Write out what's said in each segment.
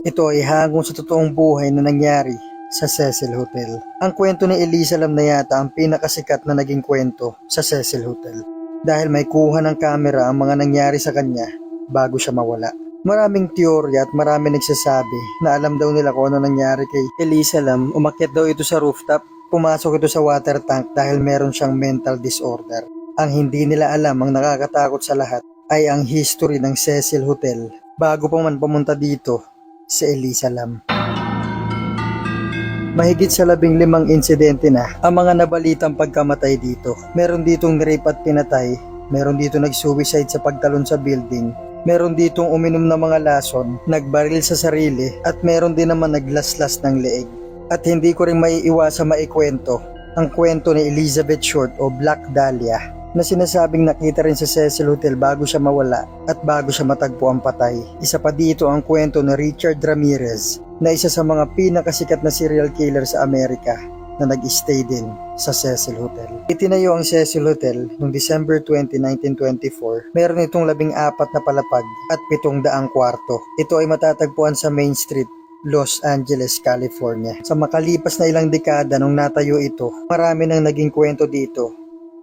Ito ay hangong sa totoong buhay na nangyari sa Cecil Hotel. Ang kwento ni Elisa Lam na yata ang pinakasikat na naging kwento sa Cecil Hotel. Dahil may kuha ng kamera ang mga nangyari sa kanya bago siya mawala. Maraming teorya at marami nagsasabi na alam daw nila kung ano nangyari kay Elisa Lam. Umakyat daw ito sa rooftop, pumasok ito sa water tank dahil meron siyang mental disorder. Ang hindi nila alam, ang nakakatakot sa lahat, ay ang history ng Cecil Hotel bago pa man pumunta dito si Elisa Lam. Mahigit sa 15 insidente na ang mga nabalitang pagkamatay dito. Meron ditong rape at pinatay, meron dito nag-suicide sa pagtalon sa building, meron ditong uminom ng mga lason, nagbaril sa sarili, at meron din naman naglaslas ng leeg. At hindi ko rin maiiwasa maikwento ang kwento ni Elizabeth Short o Black Dahlia na sinasabing nakita rin sa Cecil Hotel bago siya mawala at bago siya matagpo ang patay. Isa pa dito ang kwento ni Richard Ramirez na isa sa mga pinakasikat na serial killer sa Amerika na nag-stay din sa Cecil Hotel. Itinayo ang Cecil Hotel noong December 20, 1924. Meron itong 14 na palapag at 700 kwarto. Ito ay matatagpuan sa Main Street, Los Angeles, California. Sa makalipas na ilang dekada nung natayo ito, marami nang naging kwento dito.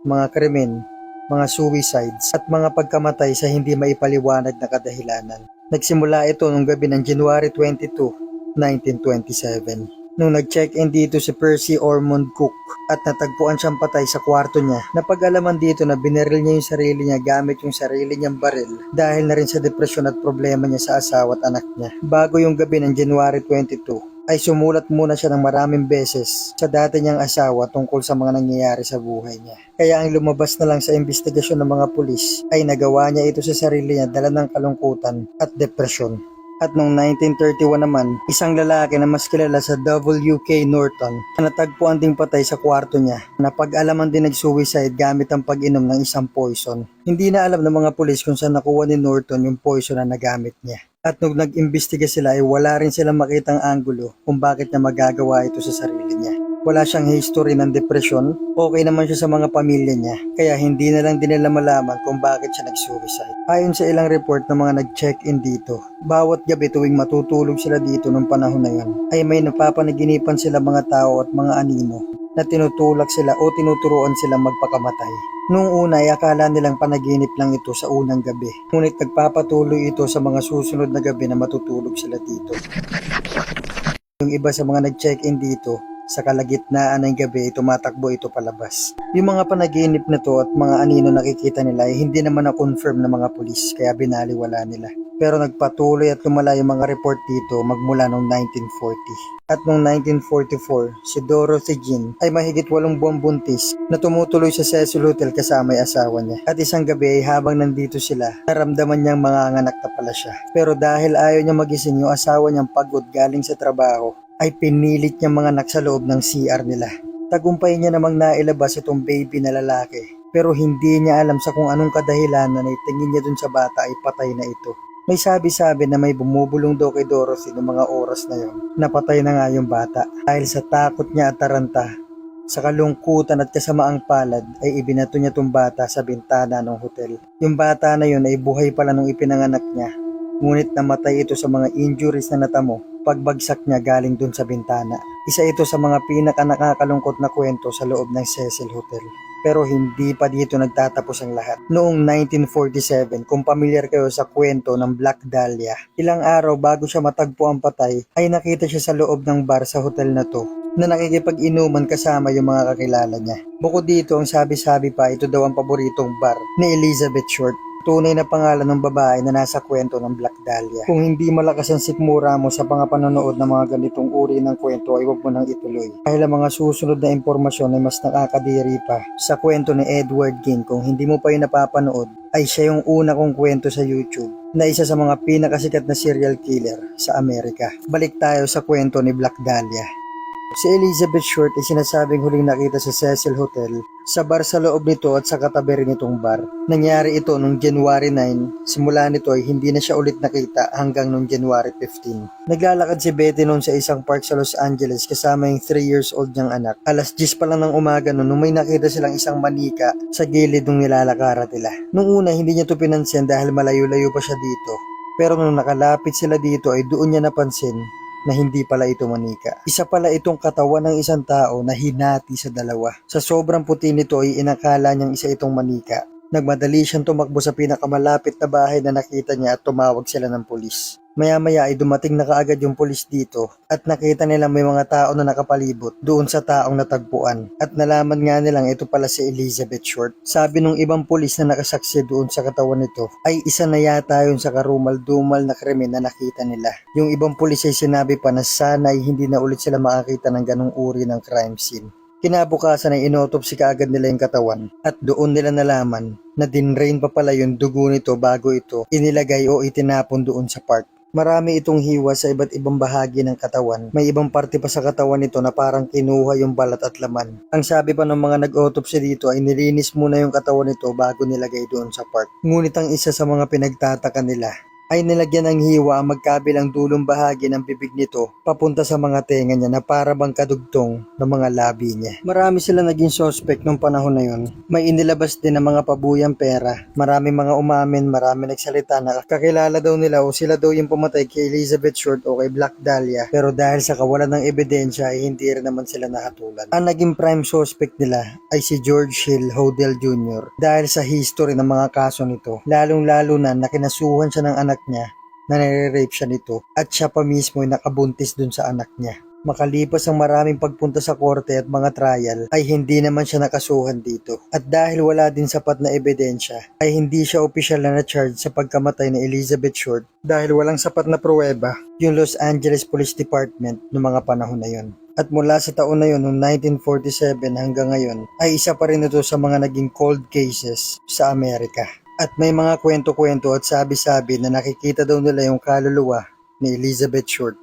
Mga krimen, mga suicides, at mga pagkamatay sa hindi maipaliwanag na kadahilanan. Nagsimula ito noong gabi ng January 22, 1927. Nung nag-check-in dito si Percy Ormond Cook at natagpuan siyang patay sa kwarto niya, napag-alaman dito na binaril niya yung sarili niya gamit yung sarili niyang baril dahil na rin sa depresyon at problema niya sa asawa at anak niya. Bago yung gabi ng January 22, ay sumulat muna siya ng maraming beses sa dati niyang asawa tungkol sa mga nangyayari sa buhay niya. Kaya ang lumabas na lang sa investigasyon ng mga pulis ay nagawa niya ito sa sarili niya dala ng kalungkutan at depresyon. At noong 1931 naman, isang lalaki na mas kilala sa W.K. Norton na natagpuan ding patay sa kwarto niya. Napag-alaman din nag-suicide gamit ang pag-inom ng isang poison. Hindi na alam ng mga pulis kung saan nakuha ni Norton yung poison na nagamit niya. At nung nag-imbestiga sila ay wala rin silang makitang anggulo kung bakit niya magagawa ito sa sarili niya. Wala siyang history ng depresyon, okay naman siya sa mga pamilya niya, kaya hindi na lang din nila malaman kung bakit siya nag-suicide. Ayon sa ilang report ng mga nag-check-in dito, bawat gabi tuwing matutulog sila dito nung panahon na yun, ay may napapanaginipan sila mga tao at mga anino na tinutulak sila o tinuturuan silang magpakamatay. Noong una ay akala nilang panaginip lang ito sa unang gabi, ngunit nagpapatuloy ito sa mga susunod na gabi na matutulog sila dito. Yung iba sa mga nag-check-in dito, sa kalagitnaan ng gabi, tumatakbo ito palabas. Yung mga panaginip na to at mga anino nakikita nila ay hindi naman na-confirm ng mga pulis kaya binaliwala nila. Pero nagpatuloy at lumala yung mga report dito magmula noong 1940. At noong 1944, si Dorothy Jean ay mahigit 8 buwang buntis na tumutuloy sa Cecil Hotel kasama yung asawa niya. At isang gabi ay habang nandito sila, naramdaman niyang manganganak na pala siya. Pero dahil ayaw niya magising yung asawa niyang pagod galing sa trabaho, ay pinilit niya manganak sa loob ng CR nila. Tagumpay niya namang nailabas itong baby na lalaki. Pero hindi niya alam sa kung anong kadahilanan ay tingin niya dun sa bata ay patay na ito. May sabi-sabi na may bumubulong daw kay Dorothy noong mga oras na yon. Napatay na nga yung bata. Dahil sa takot niya at taranta, sa kalungkutan at kasamaang palad ay ibinato niya itong bata sa bintana ng hotel. Yung bata na yun ay buhay pala nung ipinanganak niya. Ngunit namatay ito sa mga injuries na natamo pagbagsak niya galing dun sa bintana. Isa ito sa mga pinaka-nakakalungkot na kwento sa loob ng Cecil Hotel. Pero hindi pa dito nagtatapos ang lahat. Noong 1947, kung pamilyar kayo sa kwento ng Black Dahlia, ilang araw bago siya matagpo ang patay, ay nakita siya sa loob ng bar sa hotel na to na nakikipag-inuman kasama yung mga kakilala niya. Bukod dito, ang sabi-sabi pa, ito daw ang paboritong bar ni Elizabeth Short. Tunay na pangalan ng babae na nasa kwento ng Black Dahlia. Kung hindi malakas ang sikmura mo sa pangapanonood ng mga ganitong uri ng kwento ay huwag mo nang ituloy. Dahil ang mga susunod na impormasyon ay mas nakakadiri pa sa kwento ni Edward King. Kung hindi mo pa yun napapanood, ay siya yung una kong kwento sa YouTube na isa sa mga pinakasikat na serial killer sa Amerika. Balik tayo sa kwento ni Black Dahlia. Si Elizabeth Short ay sinasabing huling nakita sa Cecil Hotel sa bar sa loob nito at sa katabi rin itong bar. Nangyari ito noong January 9, simula nito ay hindi na siya ulit nakita hanggang noong January 15. Naglalakad si Betty noon sa isang park sa Los Angeles kasama yung 3 years old niyang anak. Alas 10 pa lang ng umaga noon nung may nakita silang isang manika sa gilid ng nilalakaran nila. Nung una hindi niya ito pinansin dahil malayo-layo pa siya dito. Pero nung nakalapit sila dito ay doon niya napansin na hindi pala ito manika. Isa pala itong katawan ng isang tao na hinati sa dalawa. Sa sobrang puti nito ay inakala niyang isa itong manika. Nagmadali siyang tumakbo sa pinakamalapit na bahay na nakita niya at tumawag sila ng pulis. Maya-maya ay dumating na kaagad yung pulis dito at nakita nila may mga tao na nakapalibot doon sa taong natagpuan. At nalaman nga nilang ito pala si Elizabeth Short. Sabi nung ibang pulis na nakasaksi doon sa katawan nito ay isa na yata yun sa karumal-dumal na krimen na nakita nila. Yung ibang pulis ay sinabi pa na sana ay hindi na ulit sila makakita ng ganong uri ng crime scene. Kinabukasan ay inotopsy kaagad nila yung katawan at doon nila nalaman na dinrain pa pala yung dugo nito bago ito inilagay o itinapon doon sa park. Marami itong hiwa sa iba't ibang bahagi ng katawan. May ibang parte pa sa katawan nito na parang kinuha yung balat at laman. Ang sabi pa ng mga nag-autopsy dito ay nilinis muna yung katawan nito bago nilagay doon sa park. Ngunit ang isa sa mga pinagtataka nila ay nilagyan ng hiwa ang magkabilang dulong bahagi ng bibig nito papunta sa mga tenga niya na para bang kadugtong ng mga labi niya. Marami sila naging suspect nung panahon na yun. May inilabas din ng mga pabuyang pera. Marami mga umamin, marami nagsalita na kakilala daw nila o sila daw yung pumatay kay Elizabeth Short o kay Black Dahlia. Pero dahil sa kawalan ng ebidensya ay hindi rin naman sila nakatulan. Ang naging prime suspect nila ay si George Hill Hodel Jr. dahil sa history ng mga kaso nito. Lalong-lalo na nakinasuhan siya ng anak niya na nire-rape siya nito at siya pa mismo ay nakabuntis dun sa anak niya. Makalipas ang maraming pagpunta sa korte at mga trial ay hindi naman siya nakasuhan dito. At dahil wala din sapat na ebidensya ay hindi siya opisyal na na-charge sa pagkamatay ni Elizabeth Short dahil walang sapat na pruweba yung Los Angeles Police Department noong mga panahon na yon. At mula sa taon na yon, noong 1947 hanggang ngayon, ay isa pa rin ito sa mga naging cold cases sa Amerika. At may mga kwento-kwento at sabi-sabi na nakikita daw nila yung kaluluwa ni Elizabeth Short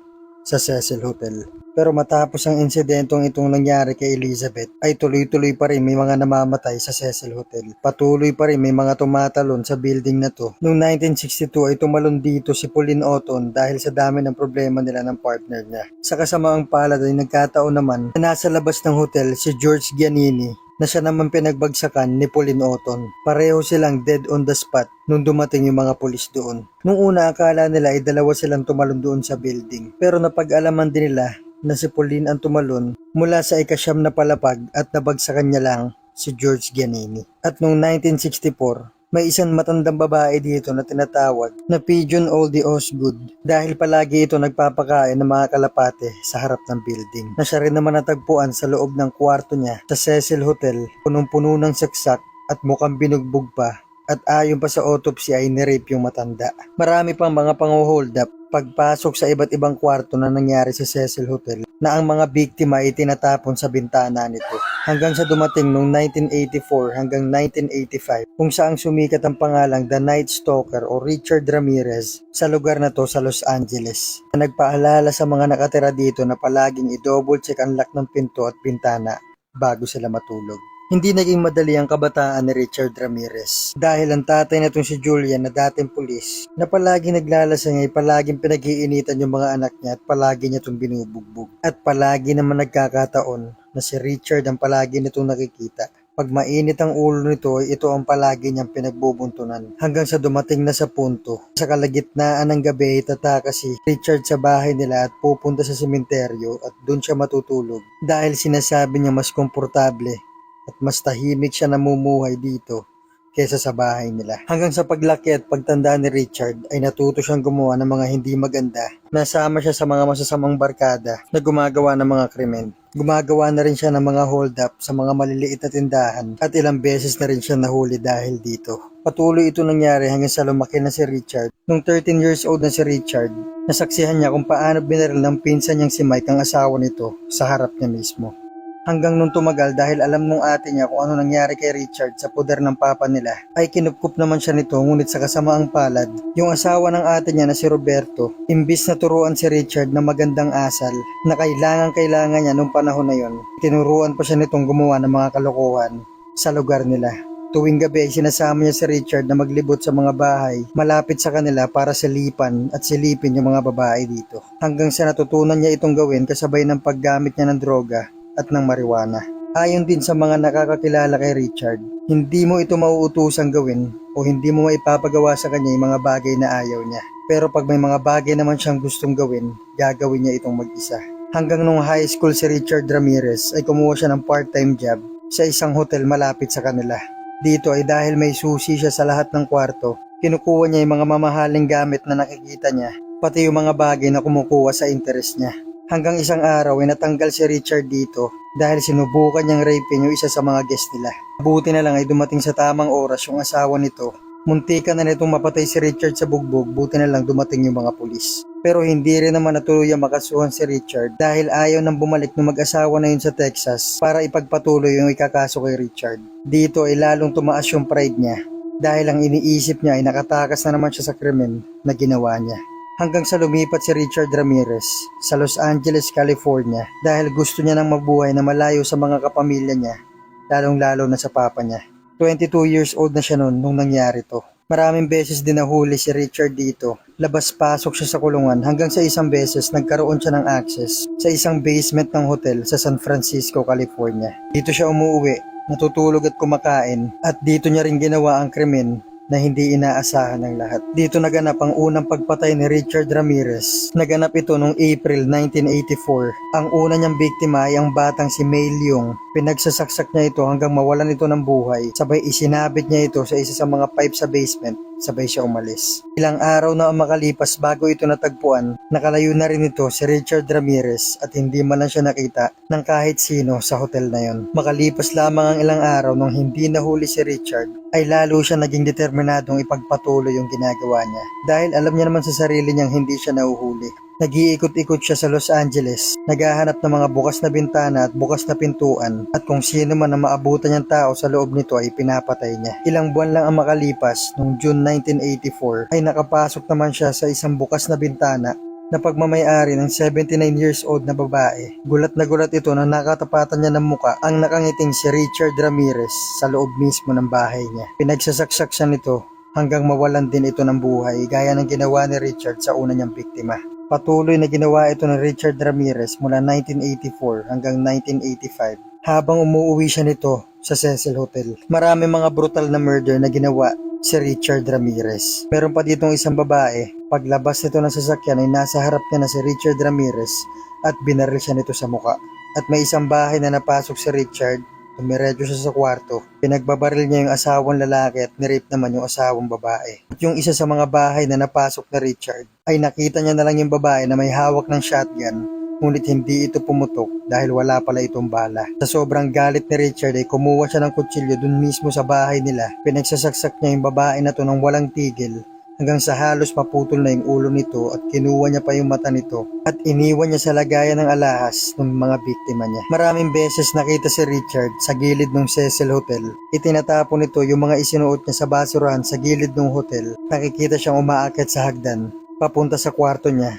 sa Cecil Hotel. Pero matapos ang insidentong itong nangyari kay Elizabeth, ay tuloy-tuloy pa rin may mga namamatay sa Cecil Hotel. Patuloy pa rin may mga tumatalon sa building na to. Noong 1962 ay tumalon dito si Pauline Otton dahil sa dami ng problema nila ng partner niya. Sa kasamaang palad ay nagkataon naman na nasa labas ng hotel si George Giannini na siya naman pinagbagsakan ni Pauline Otton. Pareho silang dead on the spot nung dumating yung mga pulis doon. Nung una akala nila ay dalawa silang tumalon doon sa building. Pero napag-alaman din nila na si Pauline ang tumalon mula sa ikasyam na palapag at nabagsakan niya lang si George Giannini. At noong 1964, may isang matandang babae dito na tinatawag na Pigeon Oldie Osgood dahil palagi ito nagpapakain ng mga kalapate sa harap ng building. Na siya rin naman natagpuan sa loob ng kwarto niya sa Cecil Hotel, punong-puno ng saksak at mukhang binugbog pa. At ayon pa sa autopsy ay nirape yung matanda. Marami pang mga pang-hold up pagpasok sa iba't ibang kwarto na nangyari sa Cecil Hotel na ang mga biktima ay tinatapon sa bintana nito. Hanggang sa dumating noong 1984 hanggang 1985 kung saang sumikat ang pangalang The Night Stalker o Richard Ramirez sa lugar na to sa Los Angeles. Na nagpaalala sa mga nakatira dito na palaging i-double check ang lock ng pinto at bintana bago sila matulog. Hindi naging madali ang kabataan ni Richard Ramirez dahil ang tatay na itong si Julian na dating pulis na palaging naglalasing ay palaging pinag-iinitan yung mga anak niya at palagi niya itong binubugbog. At palagi naman nagkakataon na si Richard ang palagi nitong nakikita. Pag mainit ang ulo nito ay ito ang palagi niyang pinagbubuntunan hanggang sa dumating na sa punto. Sa kalagitnaan ng gabi ay tataka si Richard sa bahay nila at pupunta sa sementeryo at doon siya matutulog dahil sinasabi niya mas komportable at mas tahimik siya namumuhay dito kesa sa bahay nila. Hanggang sa paglaki at pagtanda ni Richard ay natuto siyang gumawa ng mga hindi maganda. Nasama siya sa mga masasamang barkada na gumagawa ng mga krimen. Gumagawa na rin siya ng mga hold up sa mga maliliit na tindahan at ilang beses na rin siya nahuli dahil dito. Patuloy ito nangyari hanggang sa lumaki na si Richard. Nung 13 years old na si Richard, nasaksihan niya kung paano binaril ng pinsan niyang si Mike ang asawa nito sa harap niya mismo. Hanggang nung tumagal dahil alam nung ate niya kung ano nangyari kay Richard sa puder ng papa nila, ay kinupkup naman siya nito ngunit sa kasamaang palad. Yung asawa ng ate niya na si Roberto, imbis na turuan si Richard na magandang asal na kailangan niya nung panahon na yon, tinuruan pa siya nitong gumawa ng mga kalokohan sa lugar nila. Tuwing gabi ay sinasama niya si Richard na maglibot sa mga bahay malapit sa kanila para salipan at silipin yung mga babae dito. Hanggang sa natutunan niya itong gawin kasabay ng paggamit niya ng droga at ng marijuana. Ayon din sa mga nakakakilala kay Richard, hindi mo ito mauutosang gawin o hindi mo maipapagawa sa kanya yung mga bagay na ayaw niya. Pero pag may mga bagay naman siyang gustong gawin, gagawin niya itong mag-isa. Hanggang nung high school si Richard Ramirez ay kumuha siya ng part-time job sa isang hotel malapit sa kanila. Dito ay dahil may susi siya sa lahat ng kwarto, kinukuha niya yung mga mamahaling gamit na nakikita niya, pati yung mga bagay na kumukuha sa interest niya. Hanggang isang araw ay natanggal si Richard dito dahil sinubukan niyang rapin yung isa sa mga guest nila. Buti na lang ay dumating sa tamang oras yung asawa nito. Muntikan na nitong mapatay si Richard sa bugbog, buti na lang dumating yung mga pulis. Pero hindi rin naman natuluyang makasuhan si Richard dahil ayaw nang bumalik ng mag-asawa na yun sa Texas para ipagpatuloy yung ikakaso kay Richard. Dito ay lalong tumaas yung pride niya dahil ang iniisip niya ay nakatakas na naman siya sa krimen na ginawa niya. Hanggang sa lumipat si Richard Ramirez sa Los Angeles, California dahil gusto niya nang mabuhay na malayo sa mga kapamilya niya, lalong-lalo na sa papa niya. 22 years old na siya noon nung nangyari to. Maraming beses din nahuli si Richard dito. Labas-pasok siya sa kulungan hanggang sa isang beses nagkaroon siya ng access sa isang basement ng hotel sa San Francisco, California. Dito siya umuwi, natutulog at kumakain at dito niya rin ginawa ang krimen na hindi inaasahan ng lahat. Dito naganap ang unang pagpatay ni Richard Ramirez. Naganap ito noong April 1984. Ang una niyang biktima ay ang batang si May Leong. Pinagsasaksak niya ito hanggang mawalan ito ng buhay. Sabay isinabit niya ito sa isa sa mga pipe sa basement. Sabay siya umalis. Ilang araw na ang makalipas bago ito natagpuan, nakalayo na rin ito si Richard Ramirez at hindi man lang siya nakita ng kahit sino sa hotel na yon. Makalipas lamang ang ilang araw nung hindi nahuli si Richard, ay lalo siya naging determinadong ipagpatuloy yung ginagawa niya. Dahil alam niya naman sa sarili niyang hindi siya nahuhuli. Nag-iikot-ikot siya sa Los Angeles, naghahanap ng mga bukas na bintana at bukas na pintuan at kung sino man ang maabutan niyang tao sa loob nito ay pinapatay niya. Ilang buwan lang ang makalipas, noong June 1984 ay nakapasok naman siya sa isang bukas na bintana na pagmamay-ari ng 79 years old na babae. Gulat na gulat ito na nakatapatan niya ng muka ang nakangiting si Richard Ramirez sa loob mismo ng bahay niya. Pinagsasaksak siya nito hanggang mawalan din ito ng buhay gaya ng ginawa ni Richard sa una niyang biktima. Patuloy na ginawa ito ng Richard Ramirez mula 1984 hanggang 1985 habang umuwi siya nito sa Cecil Hotel. Marami mga brutal na murder na ginawa si Richard Ramirez. Meron pa ditong isang babae, paglabas nito ng sasakyan ay nasa harap niya na si Richard Ramirez at binaril siya nito sa muka. At may isang bahay na napasok si Richard, tumiredyo siya sa kwarto, pinagbabaril niya yung asawang lalaki at nirape naman yung asawang babae. At yung isa sa mga bahay na napasok na Richard, ay nakita niya na lang yung babae na may hawak ng shotgun, ngunit hindi ito pumutok dahil wala pala itong bala. Sa sobrang galit ni Richard ay kumuha siya ng kutsilyo dun mismo sa bahay nila. Pinagsasaksak niya yung babae na to ng walang tigil hanggang sa halos maputol na yung ulo nito at kinuha niya pa yung mata nito at iniwan niya sa lagayan ng alahas ng mga biktima niya. Maraming beses nakita si Richard sa gilid ng Cecil Hotel. Itinatapon nito yung mga isinuot niya sa basurahan sa gilid ng hotel. Nakikita siyang umaakyat sa hagdan papunta sa kwarto niya,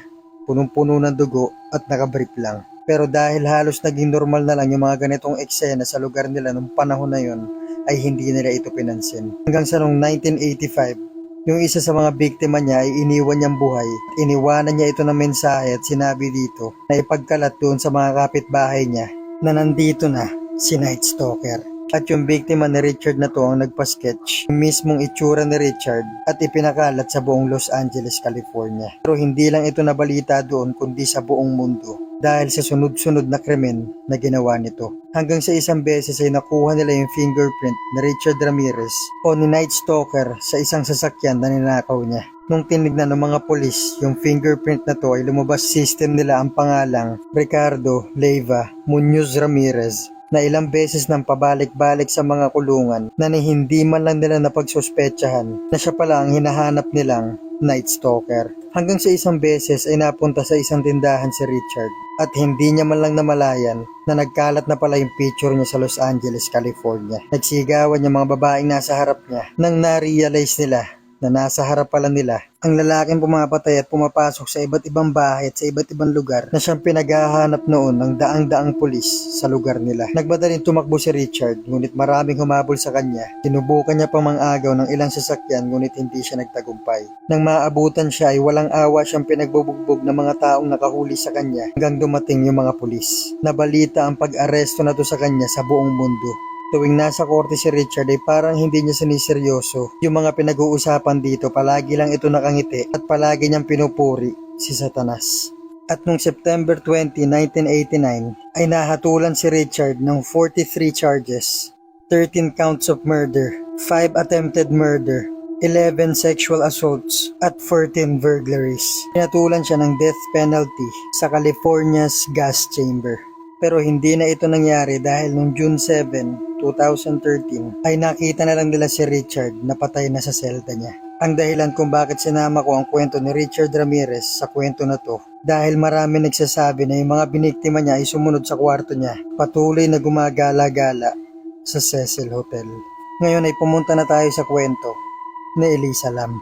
punong-puno ng dugo at nakabrief lang. Pero dahil halos naging normal na lang yung mga ganitong eksena sa lugar nila nung panahon na yon, ay hindi nila ito pinansin. Hanggang sa noong 1985, yung isa sa mga biktima niya ay iniwan niyang buhay. Iniwanan niya ito ng mensahe at sinabi dito na ipagkalat doon sa mga kapitbahay niya na nandito na si Night Stalker. At yung biktima ni Richard na to ang nagpa-sketch yung mismong itsura ni Richard at ipinakalat sa buong Los Angeles, California. Pero hindi lang ito nabalita doon kundi sa buong mundo dahil sa sunod-sunod na krimen na ginawa nito. Hanggang sa isang beses ay nakuha nila yung fingerprint ni Richard Ramirez o ni Night Stalker sa isang sasakyan na ninakaw niya. Nung tinignan ng mga polis yung fingerprint na to ay lumabas system nila ang pangalang Ricardo Leiva Munoz Ramirez na ilang beses nang pabalik-balik sa mga kulungan na hindi man lang nila napagsuspetsahan na siya pala ang hinahanap nilang Night Stalker. Hanggang sa isang beses ay napunta sa isang tindahan si Richard at hindi niya man lang namalayan na nagkalat na pala yung picture niya sa Los Angeles, California. Nagsigawan yung mga babaeng nasa harap niya nang na-realize nila na nasa harap pala nila ang lalaking pumapatay at pumapasok sa iba't ibang bahay at sa iba't ibang lugar na siyang pinaghahanap noon ng daang-daang pulis sa lugar nila. Nagmadaling tumakbo si Richard ngunit maraming humabol sa kanya. Sinubukan niya pang mangagaw ng ilang sasakyan ngunit hindi siya nagtagumpay. Nang maabutan siya ay walang awa siyang pinagbubugbog ng mga taong nakahuli sa kanya hanggang dumating yung mga pulis. Nabalita ang pag-aresto na to sa kanya sa buong mundo. Tuwing nasa korte si Richard ay parang hindi niya siniseryoso. Yung mga pinag-uusapan dito, palagi lang ito nakangiti at palagi niyang pinupuri si Satanas. At noong September 20, 1989 ay nahatulan si Richard ng 43 charges, 13 counts of murder, 5 attempted murder, 11 sexual assaults at 14 burglaries. Pinatulan siya ng death penalty sa California's gas chamber. Pero hindi na ito nangyari dahil noong June 7, 2013 ay nakita na lang nila si Richard na patay na sa selda niya. Ang dahilan kung bakit sinama ko ang kwento ni Richard Ramirez sa kwento na to dahil marami nagsasabi na yung mga biniktima niya ay sumunod sa kwarto niya, patuloy na gumagala-gala sa Cecil Hotel. Ngayon ay pumunta na tayo sa kwento ni Elisa Lam.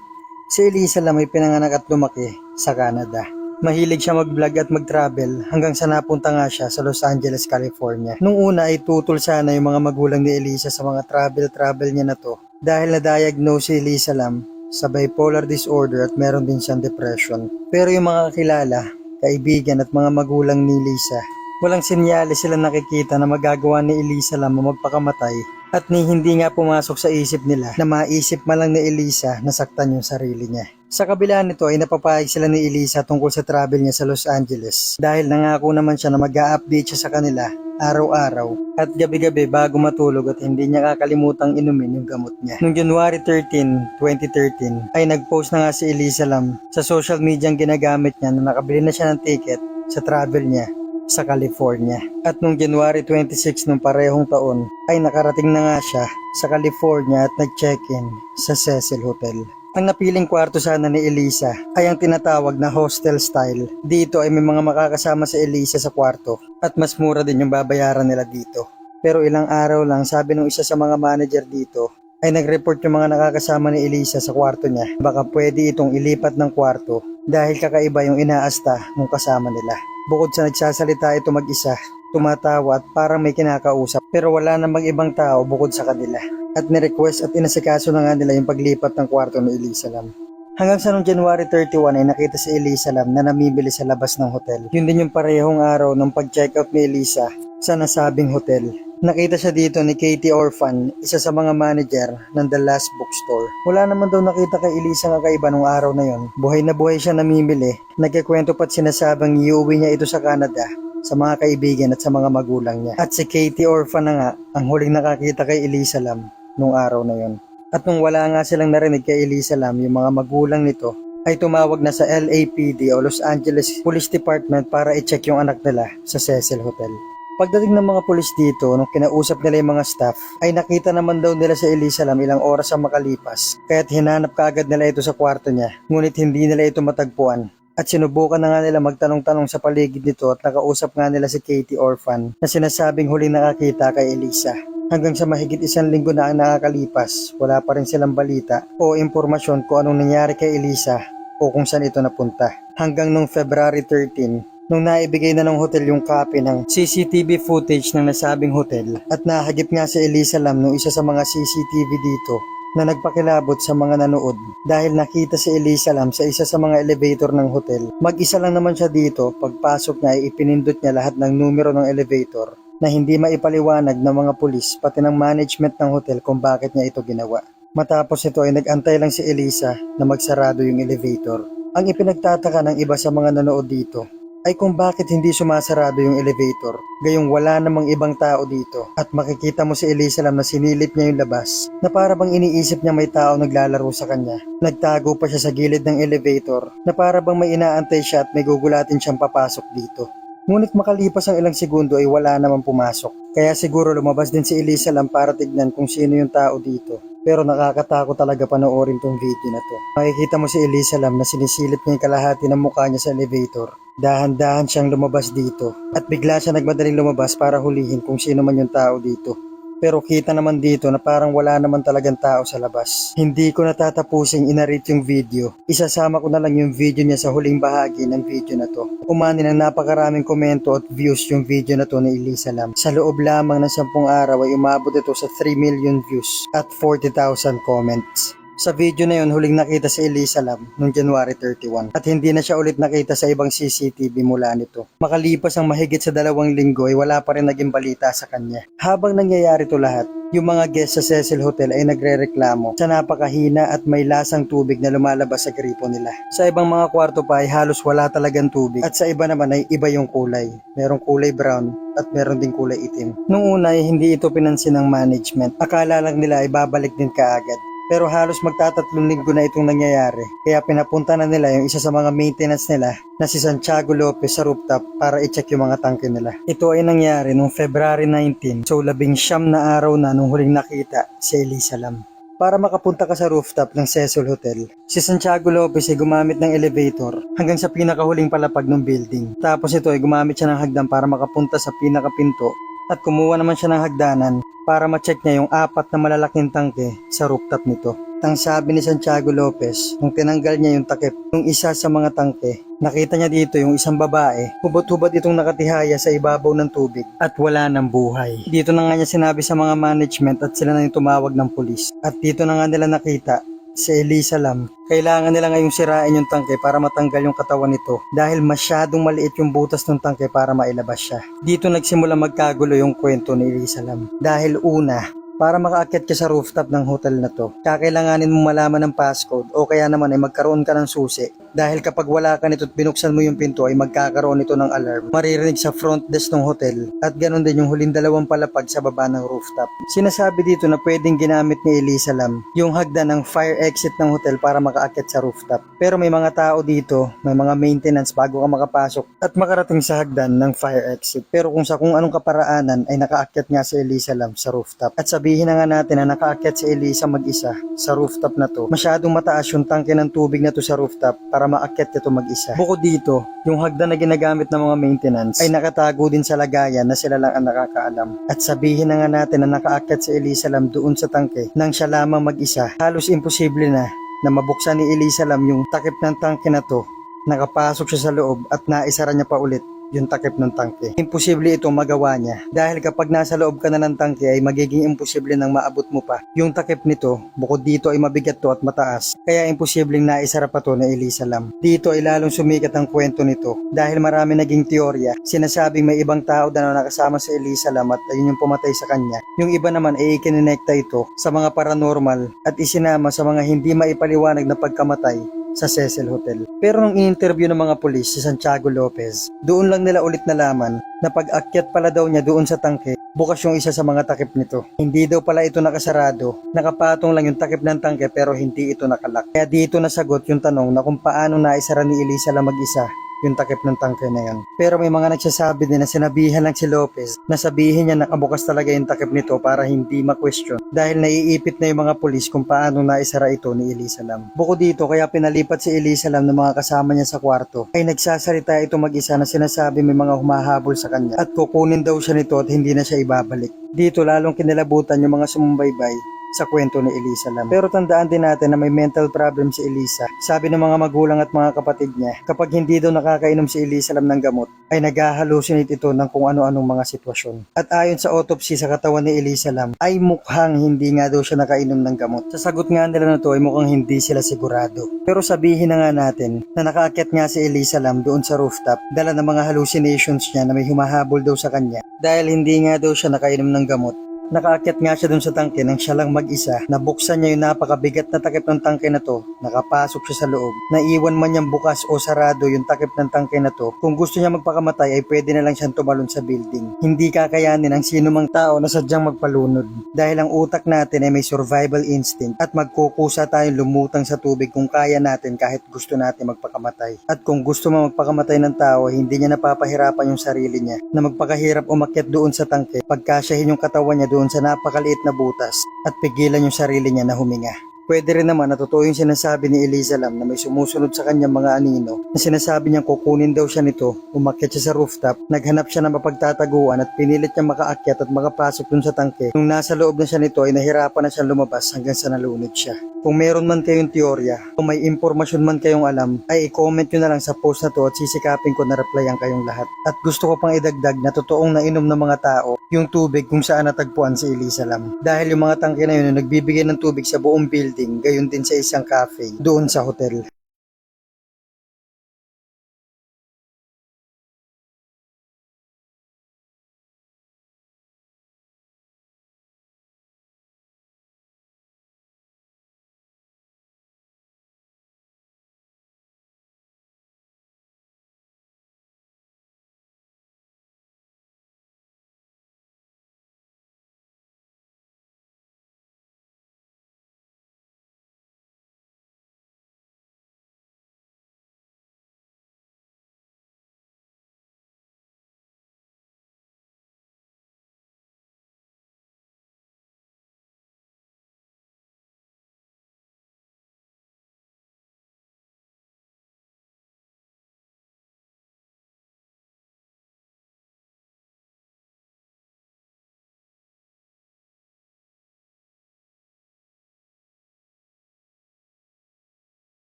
Si Elisa Lam ay pinanganak at lumaki sa Canada. Mahilig siya mag-vlog at mag-travel hanggang sa napunta nga siya sa Los Angeles, California. Nung una ay tutol sana yung mga magulang ni Elisa sa mga travel niya na to dahil na-diagnose si Elisa Lam sa bipolar disorder at meron din siyang depression. Pero yung mga kakilala, kaibigan at mga magulang ni Elisa, walang senyales sila nakikita na magagawa ni Elisa Lam na magpakamatay at ni hindi nga pumasok sa isip nila na maisip man lang ni Elisa na saktan yung sarili niya. Sa kabila nito ay napapayag sila ni Elisa tungkol sa travel niya sa Los Angeles dahil nangako naman siya na mag-a-update siya sa kanila araw-araw at gabi-gabi bago matulog at hindi niya kakalimutang inumin yung gamot niya. Noong January 13, 2013 ay nag-post na nga si Elisa Lam sa social media ang ginagamit niya na nakabili na siya ng ticket sa travel niya sa California. At noong January 26 nung parehong taon ay nakarating na nga siya sa California at nag-check-in sa Cecil Hotel. Ang napiling kwarto sana ni Elisa ay ang tinatawag na hostel style. Dito ay may mga makakasama si Elisa sa kwarto at mas mura din yung babayaran nila dito. Pero ilang araw lang, sabi ng isa sa mga manager dito, ay nag-report yung mga nakakasama ni Elisa sa kwarto niya. Baka pwede itong ilipat ng kwarto dahil kakaiba yung inaasta ng kasama nila. Bukod sa nagsasalita ito mag-isa, tumatawa at parang may kinakausap pero wala namang ibang tao bukod sa kanila. At ni-request at inasikaso na nga nila yung paglipat ng kwarto ni Elisa Lam. Hanggang sa noong January 31 ay nakita si Elisa Lam na namimili sa labas ng hotel. Yun din yung parehong araw ng pag-check out ni Elisa sa nasabing hotel. Nakita siya dito ni Katie Orphan, isa sa mga manager ng The Last Bookstore. Wala naman daw nakita kay Elisa nga kaiba nung araw na yon. Buhay na buhay siya namimili. Nagkikwento pa't sinasabang iuwi niya ito sa Canada sa mga kaibigan at sa mga magulang niya. At si Katie Orphan na nga ang huling nakakita kay Elisa Lam nung araw na yon. At nung wala nga silang narinig kay Elisa Lam, yung mga magulang nito ay tumawag na sa LAPD o Los Angeles Police Department para i-check yung anak nila sa Cecil Hotel. Pagdating ng mga pulis dito, nung kinausap nila yung mga staff, ay nakita naman daw nila sa Elisa Lam ilang oras ang makalipas, kaya't hinanap kaagad nila ito sa kwarto niya, ngunit hindi nila ito matagpuan. At sinubukan na nga nila magtanong-tanong sa paligid nito at nakausap nga nila si Katie Orphan na sinasabing huling nakakita kay Elisa. Hanggang sa mahigit 1 linggo na ang nakakalipas, wala pa rin silang balita o impormasyon kung anong nangyari kay Elisa o kung saan ito napunta. Hanggang nung February 13, nung naibigay na ng hotel yung copy ng CCTV footage ng nasabing hotel at nahagip nga si Elisa Lam nung isa sa mga CCTV dito na nagpakilabot sa mga nanood dahil nakita si Elisa Lam sa isa sa mga elevator ng hotel. Mag-isa lang naman siya dito, pagpasok niya ay ipinindot niya lahat ng numero ng elevator na hindi maipaliwanag ng mga pulis pati ng management ng hotel kung bakit niya ito ginawa. Matapos ito ay nag-antay lang si Elisa na magsarado yung elevator. Ang ipinagtataka ng iba sa mga nanood dito ay kung bakit hindi sumasarado yung elevator, gayong wala namang ibang tao dito. At makikita mo si Elisa Lam na sinilip niya yung labas, na para bang iniisip niya may tao naglalaro sa kanya. Nagtago pa siya sa gilid ng elevator, na para bang may inaantay siya at may gugulatin siyang papasok dito. Ngunit makalipas ang ilang segundo ay wala namang pumasok. Kaya siguro lumabas din si Elisa Lam para tignan kung sino yung tao dito. Pero nakakatakot talaga panoorin tong video na to. Makikita mo si Elisa Lam na sinisilip niya yung kalahati ng mukha niya sa elevator. Dahan-dahan siyang lumabas dito at bigla siya nagmadaling lumabas para hulihin kung sino man yung tao dito. Pero kita naman dito na parang wala naman talagang tao sa labas. Hindi ko natatapusing inarate yung video. Isasama ko na lang yung video niya sa huling bahagi ng video na to. Umani ng napakaraming komento at views yung video na to ni Elisa Lam. Sa loob lamang ng 10 araw ay umabot ito sa 3 million views at 40,000 comments. Sa video na yun, huling nakita si Elisa Lam noong January 31 at hindi na siya ulit nakita sa ibang CCTV mula nito. Makalipas ang mahigit sa 2 linggo ay wala pa rin naging balita sa kanya. Habang nangyayari to lahat, Yung mga guest sa Cecil Hotel ay nagrereklamo sa napakahina at may lasang tubig na lumalabas sa gripo nila. Sa ibang mga kwarto pa ay halos wala talagang tubig at sa iba naman ay iba yung kulay. Merong kulay brown at meron ding kulay itim. Nung una ay hindi ito pinansin ng management. Akala lang nila ay babalik din kaagad. Pero halos magtatatlong linggo na itong nangyayari. Kaya pinapunta na nila yung isa sa mga maintenance nila na si Santiago Lopez sa rooftop para i-check yung mga tangke nila. Ito ay nangyari noong February 19, so 19 na araw na nung huling nakita si Elisa Lam. Para makapunta ka sa rooftop ng Cecil Hotel, si Santiago Lopez ay gumamit ng elevator hanggang sa pinakahuling palapag ng building. Tapos ito ay gumamit siya ng hagdan para makapunta sa pinakapinto at kumuha naman siya ng hagdanan para ma-check niya yung 4 na malalaking tangke sa rooftop nito. Ang sabi ni Santiago Lopez, nung tinanggal niya yung takip ng isa sa mga tangke, nakita niya dito yung isang babae, hubad-hubad itong nakatihaya sa ibabaw ng tubig at wala ng buhay. Dito na nga niya sinabi sa mga management at sila na yung tumawag ng pulis. At dito na nga nila nakita si Elisa Lam. Kailangan nila ngayong sirain yung tangke para matanggal yung katawan nito dahil masyadong maliit yung butas ng tangke para mailabas siya. Dito nagsimula magkagulo yung kwento ni Elisa Lam. Dahil una, para makaakyat ka sa rooftop ng hotel na to, kakailanganin mo malaman ng passcode o kaya naman ay magkaroon ka ng susi. Dahil kapag wala ka nito at binuksan mo yung pinto ay magkakaroon ito ng alarm. Maririnig sa front desk ng hotel at ganoon din yung huling 2 palapag sa baba ng rooftop. Sinasabi dito na pwedeng ginamit ni Elisa Lam yung hagdan ng fire exit ng hotel para makaakyat sa rooftop. Pero may mga tao dito, may mga maintenance bago ka makapasok at makarating sa hagdan ng fire exit. Pero kung sa kung anong kaparaanan ay nakaakyat nga si Elisa Lam sa rooftop. At sabihin na nga natin na nakaakyat si Elisa mag-isa sa rooftop na to. Masyadong mataas yung tangke ng tubig na to sa rooftop para maakyat ito mag-isa. Bukod dito, yung hagdan na ginagamit ng mga maintenance ay nakatago din sa lagayan na sila lang ang nakakaalam. At sabihin na nga natin na nakaakyat si Elisa Lam doon sa tangke nang siya lamang mag-isa. Halos imposible na mabuksan ni Elisa Lam yung takip ng tangke na to. Nakapasok siya sa loob at naisara niya pa ulit yung takip ng tangke. Imposible itong magawa niya dahil kapag nasa loob ka na ng tangke ay magiging imposible nang maabot mo pa yung takip nito. Bukod dito ay mabigat to at mataas kaya imposibleng naisara pa to na Elisa Lam. Dito ay lalong sumikat ang kwento nito dahil marami naging teorya. Sinasabing may ibang tao na nakasama sa Elisa Lam at ayun yung pumatay sa kanya. Yung iba naman ay ikinonekta ito sa mga paranormal at isinama sa mga hindi maipaliwanag na pagkamatay sa Cecil Hotel. Pero nung in-interview ng mga pulis si Santiago Lopez, doon lang nila ulit nalaman na pag-akyat pala daw niya doon sa tangke, bukas yung isa sa mga takip nito. Hindi daw pala ito nakasarado, nakapatong lang yung takip ng tangke pero hindi ito nakalak. Kaya dito nasagot yung tanong na kung paano naisara ni Elisa Lam mag-isa yung takip ng tangke na yun. Pero may mga nagsasabi din na sinabihan lang si Lopez na sabihin niya nakabukas talaga yung takip nito para hindi ma-question dahil naiipit na yung mga pulis kung paano naisara ito ni Elisa Lam. Bukod dito, kaya pinalipat si Elisa Lam ng mga kasama niya sa kwarto ay nagsasalita ito mag-isa na sinasabi may mga humahabol sa kanya at kukunin daw siya nito at hindi na siya ibabalik. Dito lalong kinilabutan yung mga sumumbaybay sa kwento ni Elisa Lam. Pero tandaan din natin na may mental problem si Elisa. Sabi ng mga magulang at mga kapatid niya, kapag hindi daw nakakainom si Elisa Lam ng gamot, ay nag-hallucinate ito ng kung ano-anong mga sitwasyon. At ayon sa autopsy sa katawan ni Elisa Lam, ay mukhang hindi nga daw siya nakainom ng gamot. Sa sagot nga nila na to ay mukhang hindi sila sigurado. Pero sabihin na nga natin na nakaakyat nga si Elisa Lam doon sa rooftop, dala ng mga hallucinations niya na may humahabol daw sa kanya dahil hindi nga daw siya nakainom ng gamot. Nakaakyat nga siya dun sa tangke nang siya lang mag-isa. Nabuksan niya yung napakabigat na takip ng tangke na to. Nakapasok siya sa loob. Naiwan man niyang bukas o sarado yung takip ng tangke na to. Kung gusto niya magpakamatay ay pwede na lang siyang tumalon sa building. Hindi kakayanin ng sino mang tao na sadyang magpalunod. Dahil ang utak natin ay may survival instinct at magkukusa tayong lumutang sa tubig kung kaya natin kahit gusto natin magpakamatay. At kung gusto mo magpakamatay ng tao, hindi niya napapahirapan yung sarili niya na magpakahirap umakyat doon sa tangke. Pagkasyahin yung katawan niya doon sa napakaliit na butas at pigilan yung sarili niya na huminga. Pwede rin naman na totoo yung sinasabi ni Elisa Lam na may sumusunod sa kanyang mga anino na sinasabi niyang kukunin daw siya nito, umakyat siya sa rooftop, naghanap siya ng mapagtataguan at pinilit niyang makaakyat at makapasok dun sa tangke. Nung nasa loob na siya nito ay nahirapan na siyang lumabas hanggang sa nalunod siya. Kung meron man kayong teorya, kung may impormasyon man kayong alam, ay i-comment nyo na lang sa post na to at sisikapin ko na replyan kayong lahat. At gusto ko pang idagdag na totoong nainom ng mga tao yung tubig kung saan natagpuan si Elisa Lam. Dahil yung mga tangke na yun nagbibigay ng tubig sa buong building, gayon din sa isang cafe doon sa hotel.